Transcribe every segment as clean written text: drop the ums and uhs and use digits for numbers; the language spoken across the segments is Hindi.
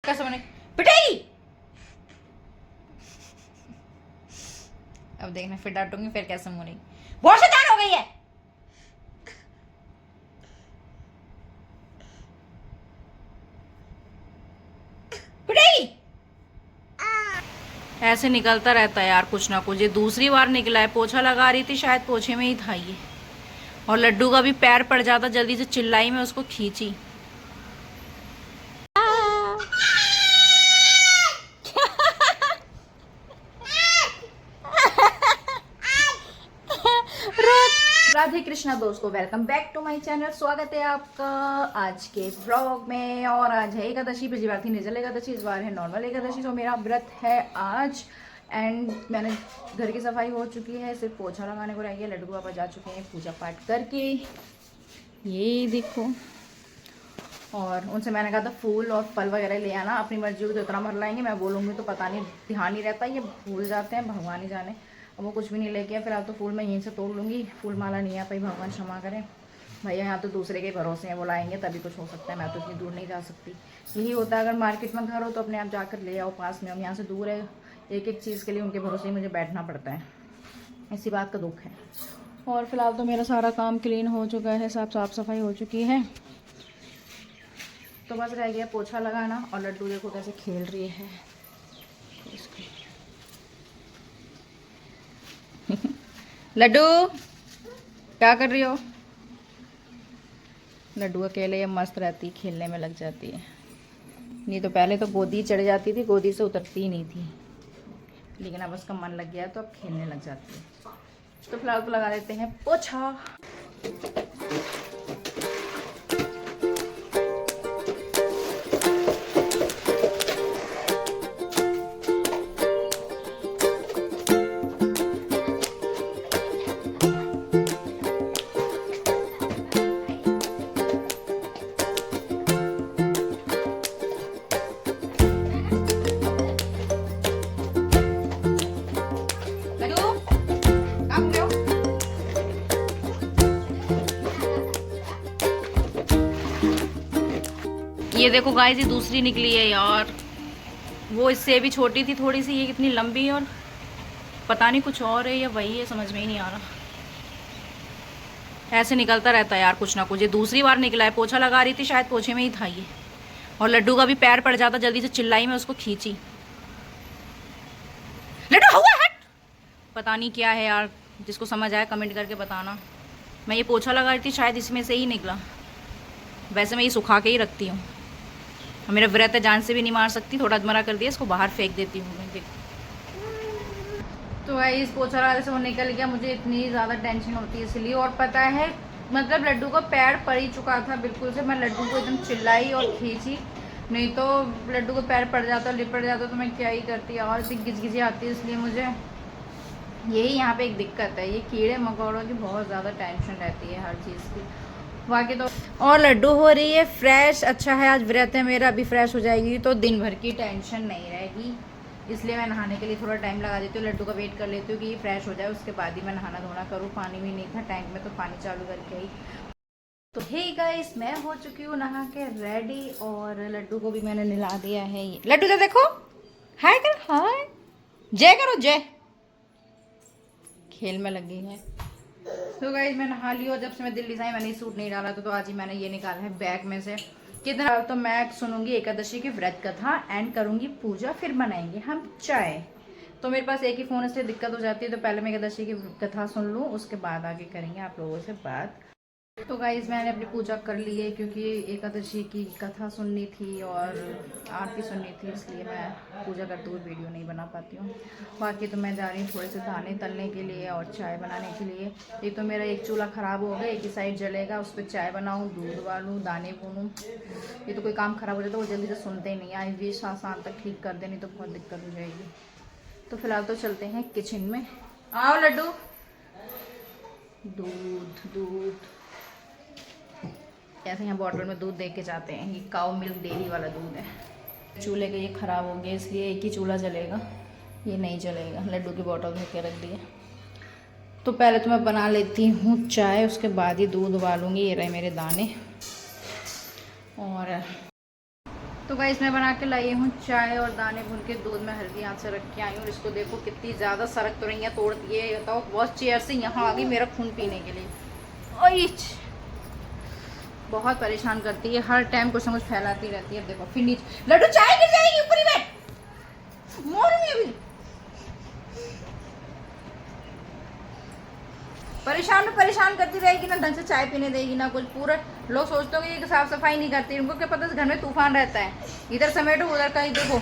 कैसे बने पिटाई। अब देखना फिर डांटूंगी फिर कैसे मुनी बहुत शैतान हो गई है। पिटाई ऐसे निकलता रहता है यार कुछ ना कुछ। ये दूसरी बार निकला है। पोछा लगा रही थी शायद पोछे में ही था ये। और लड्डू का भी पैर पड़ जाता जल्दी से चिल्लाई मैं उसको खींची। राधे कृष्णा दोस्तों, welcome back to my channel. स्वागत है आपका आज के व्लॉग में। और आज है एकादशी, पिछली बार थी निर्जल एकादशी, इस बार है नॉर्मल एकादशी। तो मेरा व्रत है आज। एंड मैंने घर की सफाई हो चुकी है, सिर्फ पोछा लगाने को रह गया। लड्डू पापा जा चुके हैं पूजा पाठ करके, ये देखो। और उनसे मैंने कहा था फूल और फल वगैरह ले आना, अपनी मर्जी को जितना भर लाएंगे। मैं बोलूँगी तो पता नहीं, ध्यान नहीं रहता, ये भूल जाते हैं, भगवान ही जाने। अब वो कुछ भी नहीं लेके आए। फिलहाल तो फूल मैं यहीं से तोड़ लूँगी। फूल माला नहीं आ पाई, भगवान क्षमा करें। भैया यहाँ तो दूसरे के भरोसे हैं, वो लाएंगे तभी कुछ हो सकता है। मैं तो इतनी दूर नहीं जा सकती। यही होता है, अगर मार्केट में घर हो तो अपने आप जाकर ले आओ, पास में। हम यहाँ से दूर है, एक एक चीज़ के लिए उनके भरोसे ही मुझे बैठना पड़ता है। इसी बात का दुख है। और फिलहाल तो मेरा सारा काम क्लीन हो चुका है, सब साफ सफाई हो चुकी है। तो बस रह गया पोछा लगाना। और लड्डू देखो कैसे खेल रही है। लड्डू क्या कर रही हो? लड्डू अकेले ये मस्त रहती, खेलने में लग जाती है। नहीं तो पहले तो गोदी चढ़ जाती थी, गोदी से उतरती ही नहीं थी। लेकिन अब उसका मन लग गया तो अब खेलने लग जाती है। तो फिलहाल तो लगा देते हैं पोछा। ये देखो गाइस, ये दूसरी निकली है यार। वो इससे भी छोटी थी थोड़ी सी, ये कितनी लंबी है। और पता नहीं कुछ और है या वही है, समझ में ही नहीं आ रहा। ऐसे निकलता रहता है यार कुछ ना कुछ। ये दूसरी बार निकला है। पोछा लगा रही थी शायद पोछे में ही था ये। और लड्डू का भी पैर पड़ जाता जल्दी से चिल्लाई मैं उसको खींची। लड्डू हुआ हट। पता नहीं क्या है यार, जिसको समझ आया कमेंट करके बताना। मैं ये पोछा लगा रही थी, शायद इसमें से ही निकला। वैसे मैं ये सुखा के ही रखती हूँ। मेरा व्रत है, जान से भी नहीं मार सकती। थोड़ा अधमरा कर दिया, इसको बाहर फेंक देती हूँ मैं। तो भाई इस पोछा लगाने से वो निकल गया। मुझे इतनी ज़्यादा टेंशन होती है इसलिए। और पता है, मतलब लड्डू का पैर पड़ ही चुका था बिल्कुल से। मैं लड्डू को एकदम चिल्लाई और खींची, नहीं तो लड्डू को पैर पड़ जाता, लिपट जाता तो मैं क्या ही करती। और इतनी घिचघिची आती है, इसलिए मुझे यही यहाँ पे एक दिक्कत है। ये कीड़े मकोड़ों की बहुत ज़्यादा टेंशन रहती है हर चीज़ की। बाकी तो और लड्डू हो रही है फ्रेश। अच्छा है आज व्रत है मेरा, अभी फ्रेश हो जाएगी तो दिन भर की टेंशन नहीं रहेगी। इसलिए मैं नहाने के लिए थोड़ा टाइम लगा देती हूँ। लड्डू का वेट कर लेती हूँ कि ये फ्रेश हो जाए, उसके बाद ही मैं नहाना धोना करूँ। पानी भी नहीं था टैंक में, तो पानी चालू करके ही। तो हे गाइस, मैं हो चुकी हूँ नहा के रेडी। और लड्डू को भी मैंने नहला दिया है। ये लड्डू तो देखो, हाय कर, हाय जय करो, जय। खेल में लगी है। तो गाइस मैं नहा ली। और जब से मैं दिल्ली से आई मैंने सूट नहीं डाला था, तो आज ही मैंने ये निकाला है बैग में से। कितना तो मैं सुनूंगी एकादशी की व्रत कथा एंड करूंगी पूजा, फिर बनाएंगे हम चाय। तो मेरे पास एक ही फ़ोन, इसलिए दिक्कत हो जाती है। तो पहले मैं एकादशी की कथा सुन लूँ, उसके बाद आगे करेंगे आप लोगों से बात। तो गाइज़ मैंने अपनी पूजा कर ली है, क्योंकि एकादशी की कथा सुननी थी और आरती सुननी थी, इसलिए मैं पूजा करते हुए वीडियो नहीं बना पाती हूँ। बाकी तो मैं जा रही हूँ थोड़े से दाने तलने के लिए और चाय बनाने के लिए। एक तो मेरा एक चूल्हा ख़राब हो गया, एक ही साइड जलेगा, उस पर चाय बनाऊँ, दूध उबालूँ, दाने भूनूँ। ये तो कोई काम ख़राब हो जाता है, वो जल्दी से सुनते ही नहीं। आज भी शाम तक ठीक कर देनी तो बहुत दिक्कत हो जाएगी। तो फिलहाल तो चलते हैं किचन में। आओ लड्डू। दूध दूध ऐसे यहाँ बॉटल में दूध दे के जाते हैं। ये काऊ मिल्क डेयरी वाला दूध है। चूल्हे के ये ख़राब हो गए, इसलिए एक ही चूल्हा जलेगा, ये नहीं जलेगा। लड्डू की बॉटल धो के रख दी है। तो पहले तो मैं बना लेती हूँ चाय, उसके बाद ही दूध उबालूँगी। ये रहे मेरे दाने। और तो गाइस मैं बना के लाई हूँ चाय और दाने भून के दूध में हल्की आंच से रख के आई हूँ। इसको देखो कितनी ज़्यादा सरक तो रही है, तोड़ दिए बताओ। बहुत चेयर से यहाँ आ गई मेरा खून पीने के लिए। ओइच बहुत परेशान करती है, हर टाइम कुछ ना कुछ फैलाती रहती है। देखो फिर नीचे लड्डू चाय गिर जाएगी ऊपर ही बैठ मोरूंगी अभी। परेशान करती रहेगी ना, ढंग से चाय पीने देगी ना कुछ। पूरा लोग सोचते होंगे कि साफ सफाई नहीं करती, उनको क्या पता घर में तूफान रहता है। इधर समेटो उधर कहीं देखो,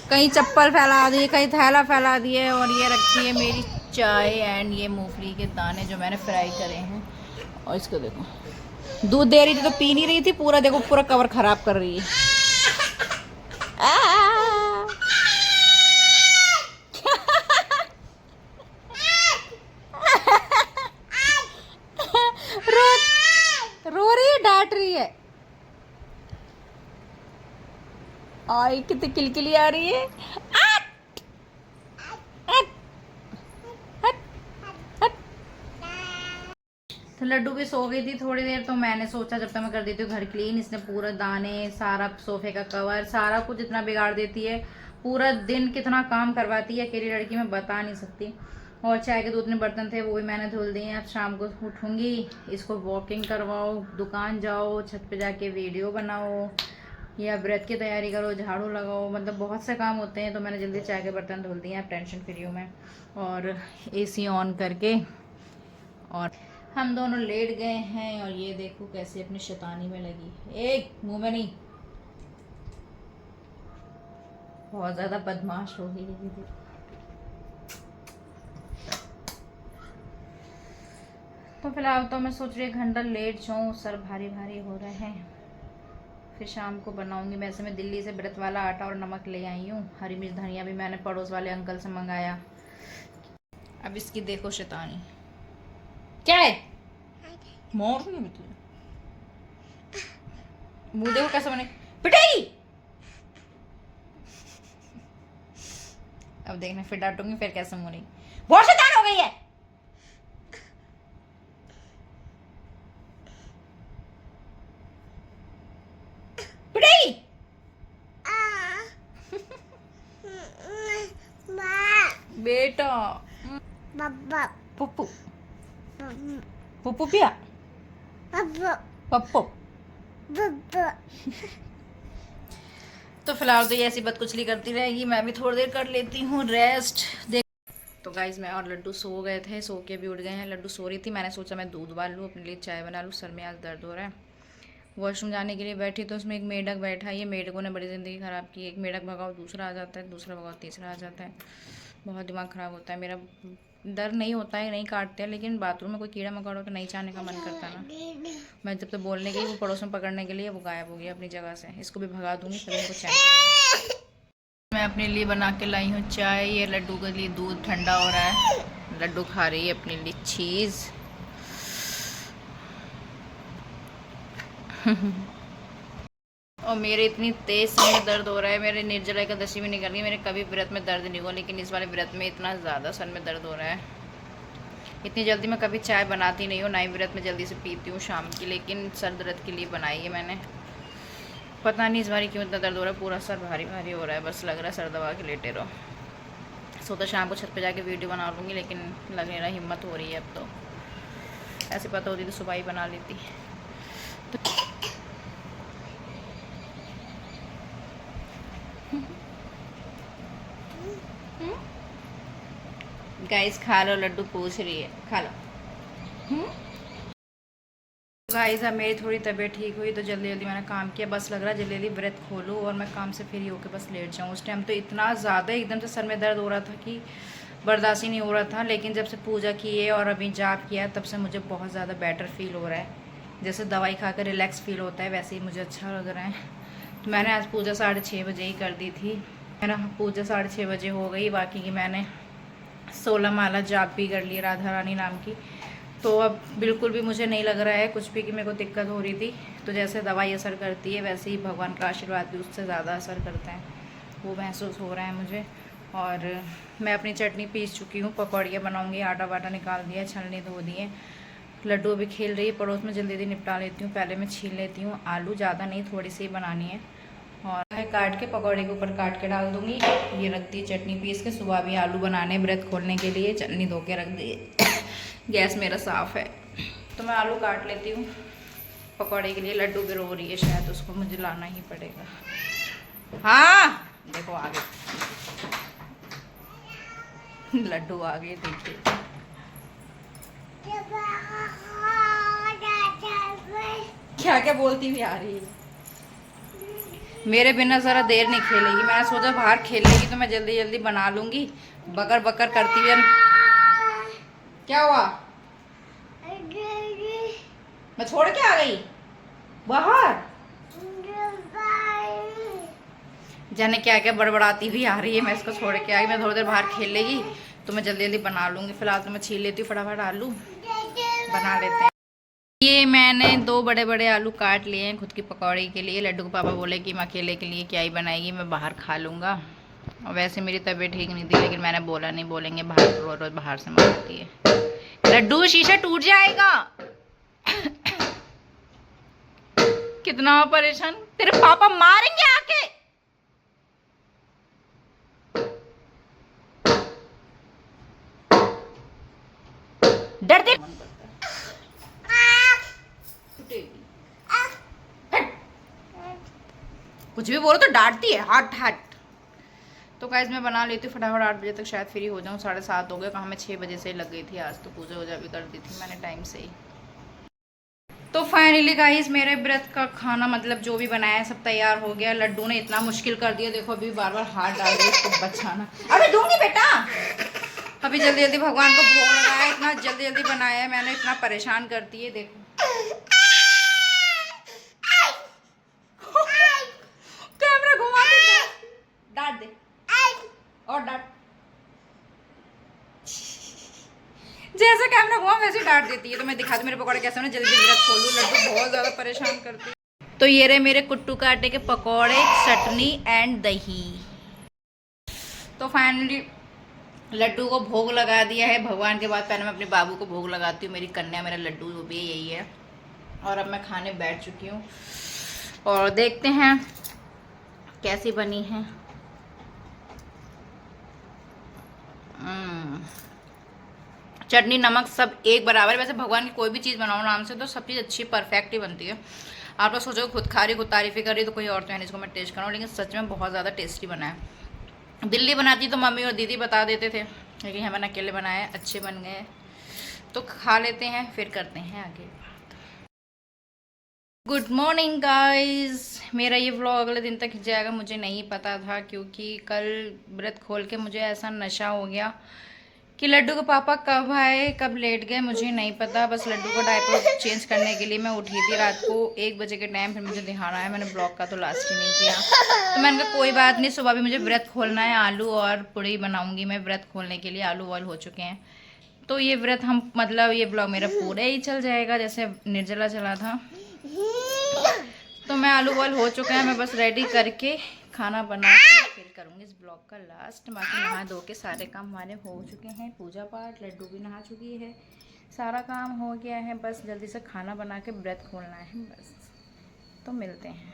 कहीं चप्पल फैला दिए, कहीं थैला फैला दिए। और ये रखी है मेरी चाय एंड ये मूंगफली के दाने जो मैंने फ्राई करे हैं। और इसको देखो दूध दे रही थी तो पी नहीं रही थी, पूरा देखो पूरा कवर खराब कर रही है। रो रही है, डांट रही है। आई कितनी किलकिली आ रही है। तो लड्डू भी सो गई थी थोड़ी देर, तो मैंने सोचा जब तक मैं कर देती हूँ घर क्लीन। इसने पूरा दाने, सारा सोफे का कवर, सारा कुछ इतना बिगाड़ देती है। पूरा दिन कितना काम करवाती है अकेली लड़की, मैं बता नहीं सकती। और चाय के 2-3 बर्तन थे वो भी मैंने धुल दिए। अब शाम को उठूंगी, इसको वॉकिंग करवाओ, दुकान जाओ, छत पे जाके वीडियो बनाओ या व्रत की तैयारी करो, झाड़ू लगाओ, मतलब बहुत से काम होते हैं। तो मैंने जल्दी चाय के बर्तन धुल दिए। अब टेंशन फ्री हूँ मैं। और AC ऑन करके और हम दोनों लेट गए हैं। और ये देखो कैसे अपनी शैतानी में लगी। एक मुंह में नहीं, बहुत ज़्यादा बदमाश हो गई दीदी। तो फिलहाल तो मैं सोच रही 1 घंटा लेट जाऊँ, सर भारी भारी हो रहे हैं। फिर शाम को बनाऊंगी। वैसे मैं दिल्ली से व्रत वाला आटा और नमक ले आई हूँ। हरी मिर्च धनिया भी मैंने पड़ोस वाले अंकल से मंगाया। अब इसकी देखो शैतानी क्या है। मोर नहीं तुझे, मुंह देखो कैसे बने, पिटाई। अब देखना फिर डांटूंगी फिर कैसे मुंह नहीं। बहुत शैतान हो गई है। पिटाई बेटा पप्पू पप्पू पिया पप्पू। तो फिलहाल तो ये ऐसी बदकुचली करती रहेगी, मैं भी थोड़ी देर कर लेती हूँ रेस्ट। देख तो गाइज मैं और लड्डू सो गए थे, सो के भी उठ गए हैं। लड्डू सो रही थी, मैंने सोचा मैं दूध उबाल लूँ, अपने लिए चाय बना लूँ, सर में आज दर्द हो रहा है। वॉशरूम जाने के लिए बैठी तो उसमें एक मेढक बैठा है। ये मेढकों ने बड़ी ज़िंदगी ख़राब की। एक मेढक भगाओ दूसरा आ जाता है, दूसरा भगाओ तीसरा आ जाता है। बहुत दिमाग ख़राब होता है मेरा। डर नहीं होता है, नहीं काटते हैं, लेकिन बाथरूम में कोई कीड़ा मकोड़ा तो नहीं जाने का मन करता ना। मैं जब तक बोलने गई वो पड़ोस में पकड़ने के लिए, वो गायब हो गया अपनी जगह से। इसको भी भगा दूंगी फिर उनको चैन। मैं अपने लिए बना के लाई हूँ चाय। ये लड्डू के लिए दूध ठंडा हो रहा है, लड्डू खा रही है अपने लिए चीज़। और मेरे इतनी तेज सर में दर्द हो रहा है। मेरे निर्जला एकादशी भी नहीं कर रही, मेरे कभी व्रत में दर्द नहीं हुआ, लेकिन इस वाले व्रत में इतना ज़्यादा सर में दर्द हो रहा है। इतनी जल्दी मैं कभी चाय बनाती नहीं हूँ, ना ही व्रत में जल्दी से पीती हूँ शाम की, लेकिन सर दर्द के लिए बनाई है मैंने। पता नहीं इस बार क्यों इतना दर्द हो रहा है, पूरा सर भारी भारी हो रहा है। बस लग रहा है सर दबा के लेटे रहो। सो तो शाम को छत पे जाके वीडियो बना लूँगी, लेकिन लग नहीं रहा हिम्मत हो रही है अब तो। ऐसे पता होती तो सुबह ही बना लेती। गाइस खा लो, लड्डू पूछ रही है, खा लो। गाइस अब मेरी थोड़ी तबीयत ठीक हुई तो जल्दी जल्दी मैंने काम किया। बस लग रहा है जल्दी जल्दी व्रत खोलूँ और मैं काम से फ्री होकर बस लेट जाऊँ। उस टाइम तो इतना ज़्यादा एकदम से सर में दर्द हो रहा था कि बर्दाश्त ही नहीं हो रहा था। लेकिन जब से पूजा की है और अभी जाप किया तब से मुझे बहुत ज़्यादा बेटर फील हो रहा है। जैसे दवाई खा कर रिलैक्स फील होता है वैसे ही मुझे अच्छा लग रहा है। तो मैंने आज पूजा 6:30 बजे ही कर दी थी। मेरा पूजा 6:30 बजे हो गई। बाकी की मैंने 16 माला जाप भी कर ली राधा रानी नाम की। तो अब बिल्कुल भी मुझे नहीं लग रहा है कुछ भी कि मेरे को दिक्कत हो रही थी। तो जैसे दवाई असर करती है वैसे ही भगवान का आशीर्वाद भी उससे ज़्यादा असर करता है, वो महसूस हो रहा है मुझे। और मैं अपनी चटनी पीस चुकी हूँ, पकौड़ियाँ बनाऊँगी। आटा वाटा निकाल दिया, छलनी धो दिए। लड्डू अभी खेल रही है पड़ोस में, जल्दी जल्दी निपटा लेती हूँ। पहले मैं छील लेती हूँ आलू, ज़्यादा नहीं थोड़ी सी बनानी है। और काट के पकौड़े के ऊपर काट के डाल दूंगी। ये रख दी चटनी पीस के, सुबह भी आलू बनाने व्रत खोलने के लिए चटनी धो के रख दी। गैस मेरा साफ़ है तो मैं आलू काट लेती हूँ पकौड़े के लिए। लड्डू भी रो रही है शायद, उसको मुझे लाना ही पड़ेगा। हाँ देखो आ गए लड्डू आ गए, देखिए। क्या क्या बोलती हुई आ रही है। मेरे बिना ज़रा देर नहीं खेलेगी। मैंने सोचा बाहर खेलेगी तो मैं जल्दी जल्दी बना लूँगी। बकर बकर करती हुई क्या हुआ? मैं छोड़ के आ गई बाहर। जाने क्या क्या बड़बड़ाती हुई आ रही है। मैं इसको छोड़ के आ गई। मैं थोड़ी देर बाहर खेल लेगी तो मैं जल्दी जल्दी बना लूँगी। फिलहाल तो मैं छील लेती हूँ, फटाफट आलू बना लेते हैं। ये मैंने 2 बड़े बड़े आलू काट लिए हैं खुद की पकौड़ी के लिए। लड्डू को पापा बोले कि मैं अकेले के लिए क्या ही बनाएगी, मैं बाहर खा लूँगा। और वैसे मेरी तबीयत ठीक नहीं थी, लेकिन मैंने बोला नहीं, बोलेंगे बाहर रोज रोज बाहर से मंगाती है। लड्डू शीशा टूट जाएगा। कितना परेशान, तेरे पापा मारेंगे आके। डरते कुछ भी बोलो तो डांटती है, हट हट। तो गाइस मैं बना लेती हूँ फटाफट, 8 बजे तक शायद फ्री हो जाऊँ। 7:30 हो गए, कहाँ मैं 6 बजे से लग गई थी। आज तो पूजा वूजा भी कर दी थी मैंने टाइम से ही। तो फाइनली गाइस मेरे व्रत का खाना मतलब जो भी बनाया सब तैयार हो गया। लड्डू ने इतना मुश्किल कर दिया, देखो अभी बार बार हाथ डाल रही है इसको बचाना। अभी दूंगी बेटा। अभी जल्दी जल्दी भगवान को भोग लगाया, इतना जल्दी जल्दी बनाया है मैंने, इतना परेशान करती है देखो। कैमरा घुमा दे, डांट दे और डांट। जैसे कैमरा घुमा वैसे डांट देती है। तो मैं दिखा दूं मेरे पकौड़े कैसे होने, जल्दी जल्दी व्रत खोलूं। लड्डू बहुत ज़्यादा परेशान करती है। तो ये रहे मेरे कुट्टू का आटे के पकौड़े, चटनी एंड दही। तो फाइनली लड्डू को भोग लगा दिया है भगवान के बाद। पहले मैं अपने बाबू को भोग लगाती हूँ, मेरी कन्या मेरा लड्डू वो भी यही है। और अब मैं खाने बैठ चुकी हूँ और देखते हैं कैसी बनी है। चटनी नमक सब एक बराबर। वैसे भगवान की कोई भी चीज़ बनाओ नाम से तो सब चीज़ अच्छी परफेक्ट ही बनती है। आप लोग सोचो खुद खा रही खुद तारीफ़ी कर रही तो कोई और तो है नहीं इसको मैं टेस्ट कराऊँ, लेकिन सच में बहुत ज़्यादा टेस्टी बना है। दिल्ली बनाती तो मम्मी और दीदी बता देते थे, लेकिन हम मैंने अकेले बनाया, अच्छे बन गए। तो खा लेते हैं फिर करते हैं आगे। Good morning guys. मेरा ये व्लॉग अगले दिन तक जाएगा मुझे नहीं पता था, क्योंकि कल व्रत खोल के मुझे ऐसा नशा हो गया कि लड्डू के पापा कब आए कब लेट गए मुझे नहीं पता। बस लड्डू को डायपर चेंज करने के लिए मैं उठी थी रात को 1 बजे के टाइम। फिर मुझे ध्यान आया मैंने ब्लॉग का तो लास्ट ही नहीं किया। तो मैंने कहा कोई बात नहीं, सुबह भी मुझे व्रत खोलना है। आलू और पूड़ी बनाऊंगी मैं व्रत खोलने के लिए। आलू बॉयल हो चुके हैं तो ये व्रत हम मतलब ये ब्लॉग मेरा पूरा ही चल जाएगा जैसे निर्जला चला था। तो मैं आलू बॉयल हो चुका है, मैं बस रेडी करके खाना बना के फिर करूँगी इस ब्लॉग का लास्ट। बाकी नहा धो के सारे काम हमारे हो चुके हैं, पूजा पाठ, लड्डू भी नहा चुकी है, सारा काम हो गया है। बस जल्दी से खाना बना के व्रत खोलना है बस। तो मिलते हैं।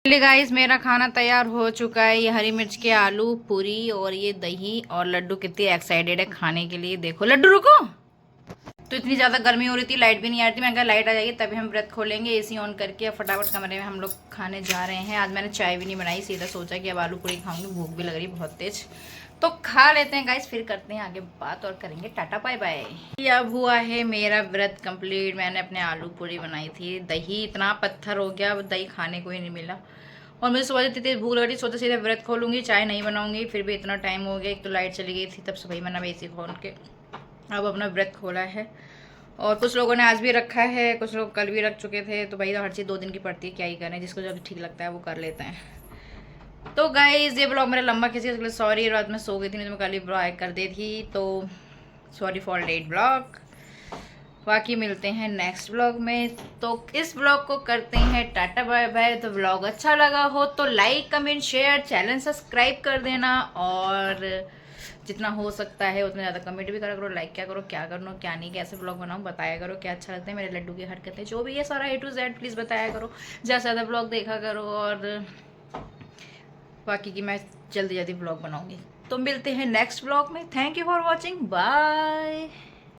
गाइस मेरा खाना तैयार हो चुका है। ये हरी मिर्च के आलू पूरी और ये दही और लड्डू कितनी एक्साइटेड है खाने के लिए। देखो लड्डू रुको। तो इतनी ज़्यादा गर्मी हो रही थी, लाइट भी नहीं आ रही थी। मैंने कहा लाइट आ जाएगी तभी हम व्रत खोलेंगे। एसी ऑन करके अब फटाफट कमरे में हम लोग खाने जा रहे हैं। आज मैंने चाय भी नहीं बनाई, सीधा सोचा कि अब आलू पूरी खाऊंगी, भूख भी लग रही बहुत तेज। तो खा लेते हैं गाइस, फिर करते हैं आगे बात और करेंगे टाटा बाय बाय। अब हुआ है मेरा व्रत कंप्लीट। मैंने अपने आलू पूरी बनाई थी। दही इतना पत्थर हो गया, दही खाने को ही नहीं मिला। और मुझे सुबह इतनी तेज भूख लग रही, सोचा सीधा व्रत खोलूँगी, चाय नहीं बनाऊँगी। फिर भी इतना टाइम हो गया, एक तो लाइट चली गई थी, तब से भाई मैंने एसी खोल के अब अपना व्रत खोला है। और कुछ लोगों ने आज भी रखा है, कुछ लोग कल भी रख चुके थे। तो भाई तो हर चीज़ 2 दिन की पड़ती है, क्या ही करें, जिसको जब ठीक लगता है वो कर लेते हैं। तो गाइस ये ब्लॉग मेरा लंबा खींच गया, सॉरी। रात में सो गई थी नहीं तो मैं कल ही ब्लॉग कर दी थी, तो सॉरी फॉर लेट ब्लॉग। बाकी मिलते हैं नेक्स्ट ब्लॉग में। तो इस ब्लॉग को करते हैं टाटा बाय बाय। तो ब्लॉग अच्छा लगा हो तो like comment share, channel subscribe कर देना। और जितना हो सकता है उतना ज़्यादा कमेंट भी करा करो, लाइक क्या करो, क्या करना क्या नहीं, कैसे ब्लॉग बनाऊँ बताया करो, क्या अच्छा लगता है, मेरे लड्डू की हरकतें जो भी है सारा A to Z प्लीज़ बताया करो। ज़्यादा से ज़्यादा ब्लॉग देखा करो और बाकी की मैं जल्दी जल्दी ब्लॉग बनाऊंगी। तो मिलते हैं नेक्स्ट ब्लॉग में। Thank you for watching, bye.